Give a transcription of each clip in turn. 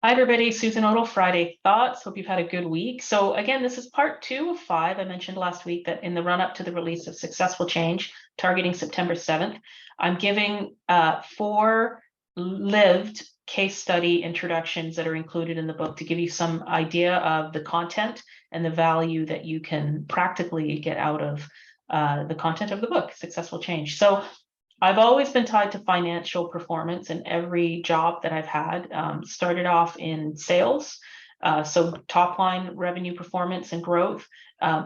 Hi, everybody. Susan Odell, Friday Thoughts. Hope you've had a good week. So again, this is part 2 of 5. I mentioned last week that in the run-up to the release of Successful Change, targeting September 7th, I'm giving 4 lived case study introductions that are included in the book to give you some idea of the content and the value that you can practically get out of the content of the book, Successful Change. So I've always been tied to financial performance in every job that I've had. Started off in sales, so top line revenue performance and growth,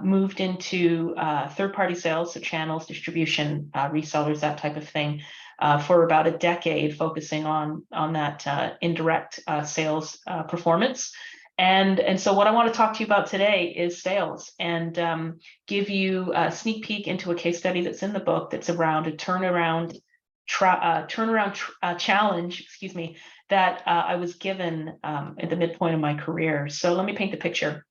moved into third-party sales, so channels, distribution, resellers, that type of thing, for about a decade, focusing on that indirect sales performance. And so what I want to talk to you about today is sales, and give you a sneak peek into a case study that's in the book that's around a turnaround challenge, excuse me, that I was given at the midpoint of my career. So let me paint the picture.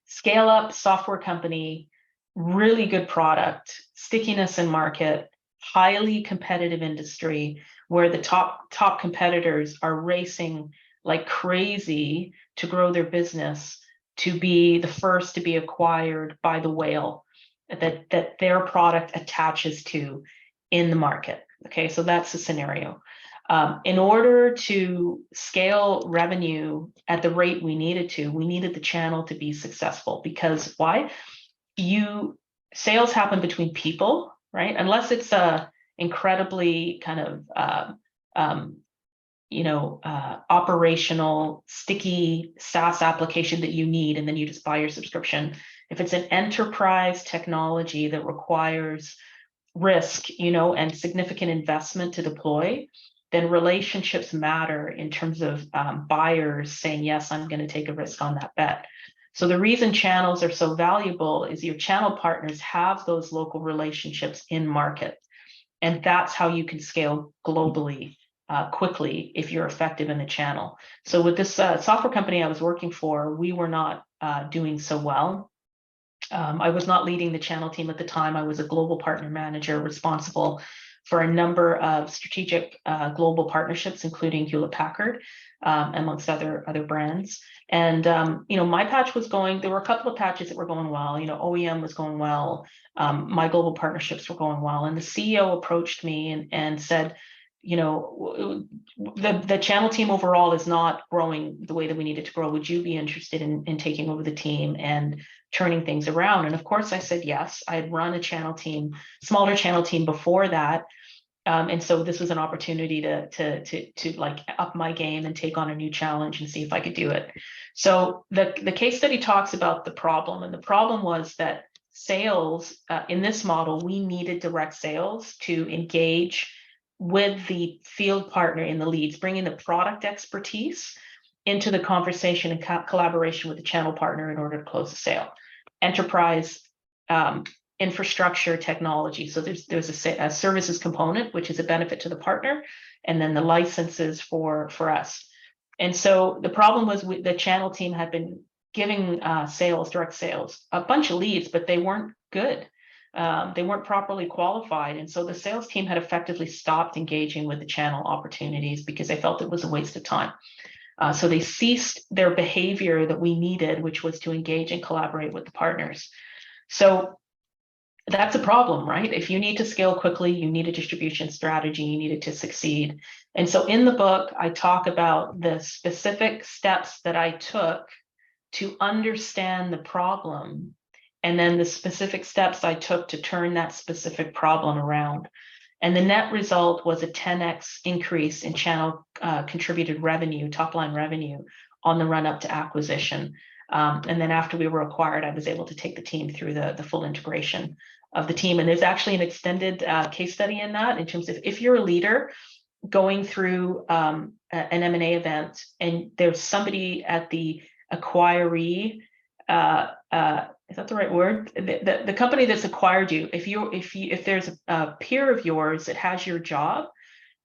Scale up software company, really good product, stickiness in market, highly competitive industry where the top competitors are racing like crazy to grow their business, to be the first to be acquired by the whale that their product attaches to in the market. Okay, so that's the scenario. In order to scale revenue at the rate we needed the channel to be successful. Because why? Sales happen between people, right? Unless it's a incredibly kind of operational, sticky SaaS application that you need, and then you just buy your subscription. If it's an enterprise technology that requires risk, and significant investment to deploy, then relationships matter in terms of buyers saying, yes, I'm going to take a risk on that bet. So the reason channels are so valuable is your channel partners have those local relationships in market. And that's how you can scale globally quickly if you're effective in the channel. So with this software company I was working for, we were not doing so well. I was not leading the channel team at the time. I was a global partner manager responsible for a number of strategic global partnerships, including Hewlett-Packard, amongst other brands. And my patch was going. There were a couple of patches that were going well. OEM was going well. My global partnerships were going well. And the CEO approached me and said, the channel team overall is not growing the way that we need it to grow. Would you be interested in taking over the team and turning things around? And of course I said yes. I had run a smaller channel team before that. And so this was an opportunity to like up my game and take on a new challenge and see if I could do it. So the case study talks about the problem, and the problem was that sales in this model, we needed direct sales to engage with the field partner in the leads, bringing the product expertise into the conversation and collaboration with the channel partner in order to close the sale. Enterprise infrastructure technology. So there's a services component, which is a benefit to the partner, and then the licenses for us. And so the problem was the channel team had been giving direct sales, a bunch of leads, but they weren't good. They weren't properly qualified. And so the sales team had effectively stopped engaging with the channel opportunities because they felt it was a waste of time. So they ceased their behavior that we needed, which was to engage and collaborate with the partners. So that's a problem, right? If you need to scale quickly, you need a distribution strategy, you need it to succeed. And so in the book, I talk about the specific steps that I took to understand the problem, and then the specific steps I took to turn that specific problem around. And the net result was a 10x increase in channel contributed revenue, top line revenue, on the run up to acquisition. And then after we were acquired, I was able to take the team through the full integration of the team. And there's actually an extended case study in that, in terms of if you're a leader going through an M&A event and there's somebody at the acquiree, is that the right word? The company that's acquired you, if there's a peer of yours that has your job,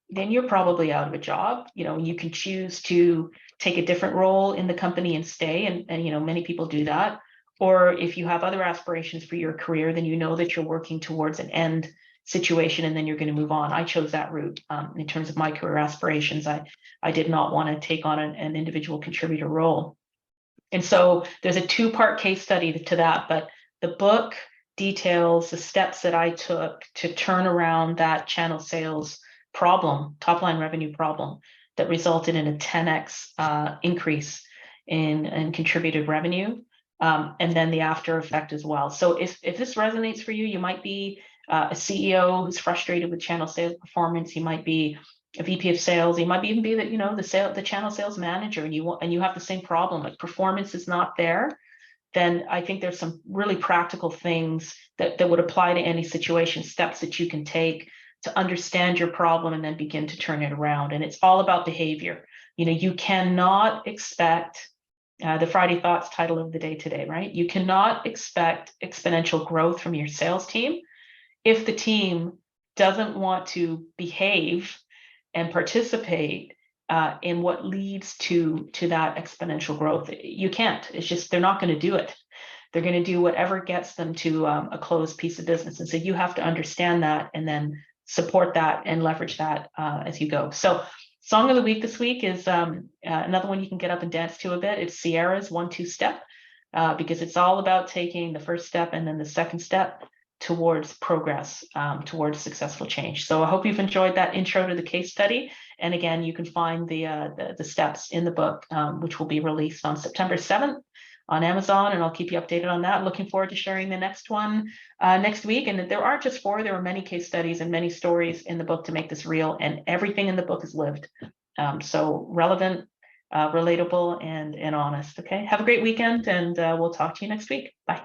then you're probably out of a job. You can choose to take a different role in the company and stay, and many people do that. Or if you have other aspirations for your career, then you know that you're working towards an end situation and then you're going to move on. I chose that route in terms of my career aspirations. I did not want to take on an individual contributor role. And so there's a two-part case study to that, but the book details the steps that I took to turn around that channel sales problem, top line revenue problem, that resulted in a 10x increase in contributed revenue, and then the after effect as well. So if this resonates for you, you might be a CEO who's frustrated with channel sales performance. You might be a VP of sales. You might even be that, the channel sales manager, and you have the same problem, like performance is not there. Then I think there's some really practical things that would apply to any situation, steps that you can take to understand your problem and then begin to turn it around. And it's all about behavior. You cannot expect the Friday Thoughts title of the day today, right? You cannot expect exponential growth from your sales team if the team doesn't want to behave and participate in what leads to that exponential growth. You can't. It's just they're not going to do it. They're going to do whatever gets them to a closed piece of business. And so you have to understand that and then support that and leverage that as you go. So song of the week this week is another one you can get up and dance to a bit. It's Sierra's 1-2 Step, because it's all about taking the first step and then the second step towards progress, towards successful change. So I hope you've enjoyed that intro to the case study. And again, you can find the steps in the book, which will be released on September 7th on Amazon, and I'll keep you updated on that. Looking forward to sharing the next one next week. And there aren't just 4, there are many case studies and many stories in the book to make this real, and everything in the book is lived. So relevant, relatable, and honest. Okay, have a great weekend, and we'll talk to you next week. Bye.